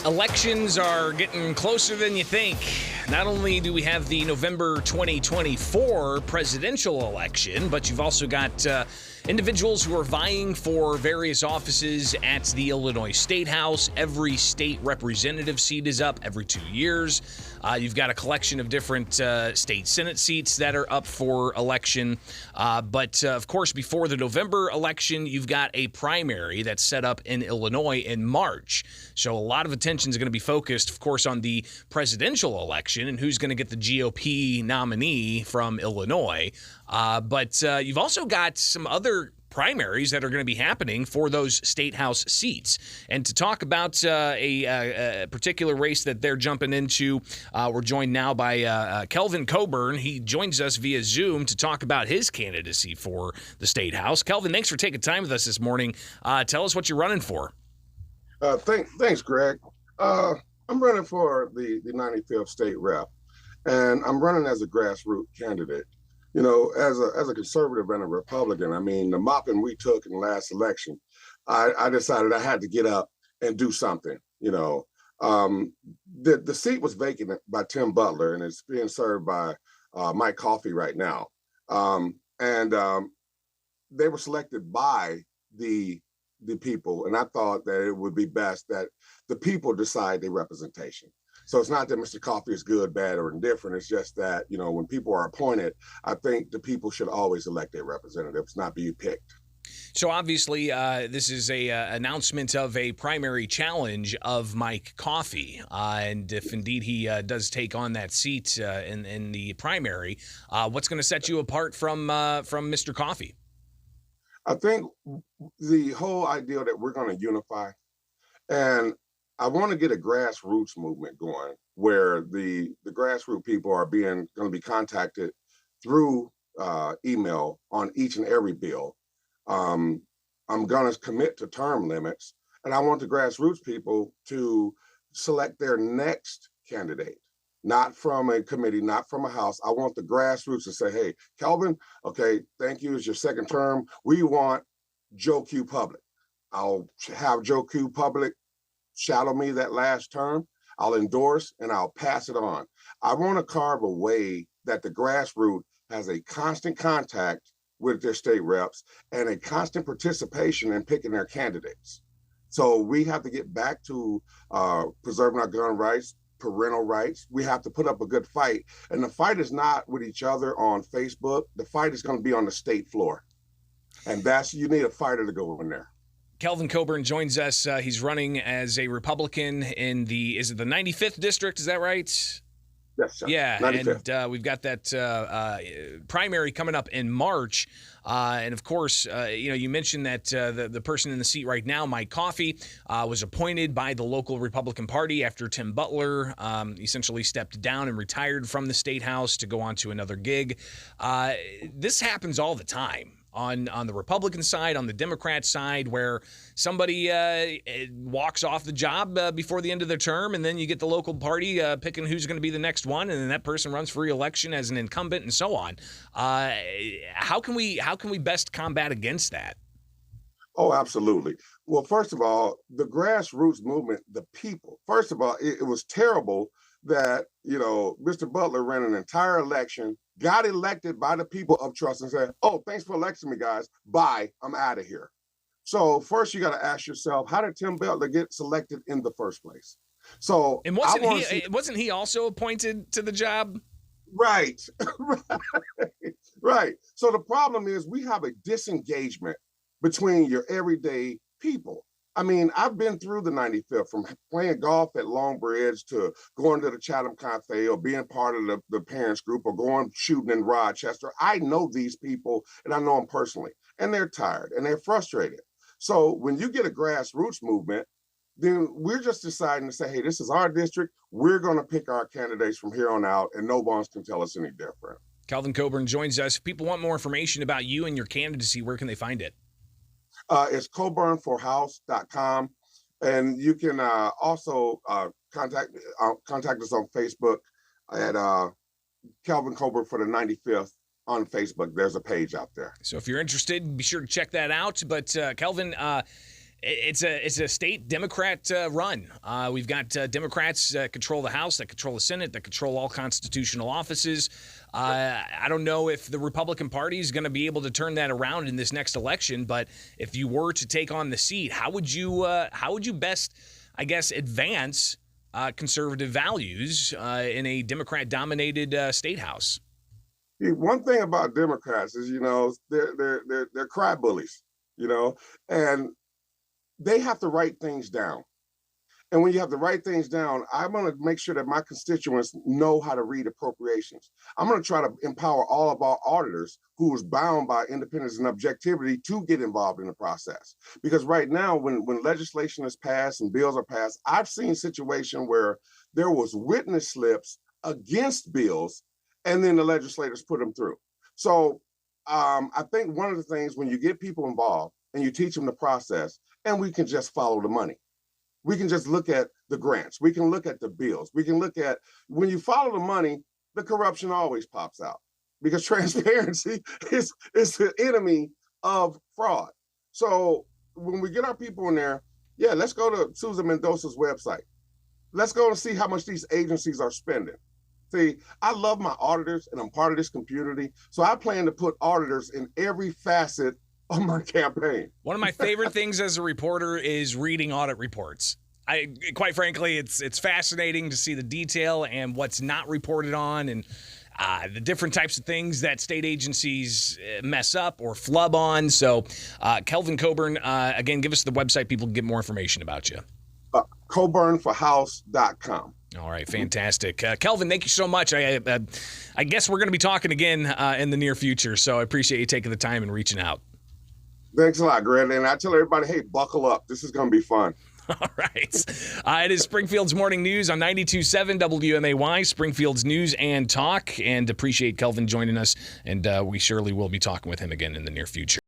Elections are getting closer than you think. Not only do we have the November 2024 presidential election, but you've also got individuals who are vying for various offices at the Illinois Statehouse. Every state representative seat is up every 2 years. You've got a collection of different state Senate seats that are up for election. But of course, before the November election, you've got a primary that's set up in Illinois in March. So a lot of attention is going to be focused, of course, on the presidential election and who's going to get the GOP nominee from Illinois. But you've also got some other primaries that are going to be happening for those state house seats. And to talk about a particular race that they're jumping into, we're joined now by Kelvin Coburn. He joins us via Zoom to talk about his candidacy for the state house. Kelvin, thanks for taking time with us this morning. Tell us what you're running for. Thanks, Greg. I'm running for the 95th state rep, and I'm running as a grassroots candidate. You know, as a conservative and a Republican, I mean, the mopping we took in the last election, I decided I had to get up and do something. You know, the seat was vacant by Tim Butler, and it's being served by Mike Coffey right now. And they were selected by the people, and I thought that it would be best that the people decide their representation. So it's not that Mr. Coffey is good, bad, or indifferent. It's just that, you know, when people are appointed, I think the people should always elect their representatives, not be picked. So obviously, this is a announcement of a primary challenge of Mike Coffey, and if indeed he does take on that seat in the primary, what's going to set you apart from Mr. Coffey? I think the whole idea that we're going to unify, and I want to get a grassroots movement going where the grassroots people are going to be contacted through email on each and every bill. I'm going to commit to term limits, and I want the grassroots people to select their next candidate, not from a committee, not from a house. I want the grassroots to say, hey, Kelvin, okay, thank you. It's your second term. We want Joe Q. Public. I'll have Joe Q. Public shadow me that last term. I'll endorse and I'll pass it on. I want to carve a way that the grassroots has a constant contact with their state reps and a constant participation in picking their candidates. So we have to get back to preserving our gun rights, parental rights. We have to put up a good fight. And the fight is not with each other on Facebook. The fight is going to be on the state floor. And you need a fighter to go in there. Kelvin Coburn joins us. He's running as a Republican in is it the 95th district? Is that right? Yes, sir. Yeah, 95th. And we've got that primary coming up in March. And of course, you mentioned that the person in the seat right now, Mike Coffey, was appointed by the local Republican Party after Tim Butler essentially stepped down and retired from the State House to go on to another gig. This happens all the time. On the Republican side, on the Democrat side, where somebody walks off the job before the end of their term, and then you get the local party picking who's going to be the next one, and then that person runs for re-election as an incumbent, and so on. How can we best combat against that? Oh, absolutely. Well, first of all, the grassroots movement, the people. First of all, it was terrible that, you know, Mr. Butler ran an entire election, got elected by the people of trust, and said, oh, thanks for electing me, guys. Bye. I'm out of here. So first you got to ask yourself, how did Tim Butler get selected in the first place? So and wasn't he also appointed to the job? Right. Right. So the problem is we have a disengagement between your everyday people. I mean, I've been through the 95th, from playing golf at Longbridge to going to the Chatham Cafe or being part of the parents group or going shooting in Rochester. I know these people and I know them personally, and they're tired and they're frustrated. So when you get a grassroots movement, then we're just deciding to say, hey, this is our district. We're going to pick our candidates from here on out, and no one can tell us any different. Kelvin Coburn joins us. If people want more information about you and your candidacy, where can they find it? It's coburnforhouse.com. And you can also contact us on Facebook at Kelvin Coburn for the 95th on Facebook. There's a page out there. So if you're interested, be sure to check that out. But Kelvin, It's a state Democrat run. We've got Democrats that control the House, that control the Senate, that control all constitutional offices. I don't know if the Republican Party is going to be able to turn that around in this next election. But if you were to take on the seat, how would you best, I guess, advance conservative values in a Democrat-dominated state house? One thing about Democrats is, they're cry bullies, and they have to write things down. And when you have to write things down, I'm going to make sure that my constituents know how to read appropriations. I'm going to try to empower all of our auditors who is bound by independence and objectivity to get involved in the process. Because right now, when legislation is passed and bills are passed, I've seen situations where there was witness slips against bills, and then the legislators put them through. So I think one of the things, when you get people involved and you teach them the process, and we can just follow the money. We can just look at the grants. We can look at the bills. We can look at, when you follow the money, the corruption always pops out, because transparency is the enemy of fraud. So when we get our people in there, let's go to Susan Mendoza's website. Let's go and see how much these agencies are spending. See, I love my auditors, and I'm part of this community. So I plan to put auditors in every facet on my campaign. One of my favorite things as a reporter is reading audit reports. Quite frankly, it's fascinating to see the detail and what's not reported on, and the different types of things that state agencies mess up or flub on. So, Kelvin Coburn, again, give us the website. People can get more information about you. CoburnForHouse.com. All right, fantastic. Kelvin, thank you so much. I guess we're going to be talking again in the near future, so I appreciate you taking the time and reaching out. Thanks a lot, Grant. And I tell everybody, hey, buckle up. This is going to be fun. All right. It is Springfield's Morning News on 92.7 WMAY, Springfield's News and Talk. And appreciate Kelvin joining us, and we surely will be talking with him again in the near future.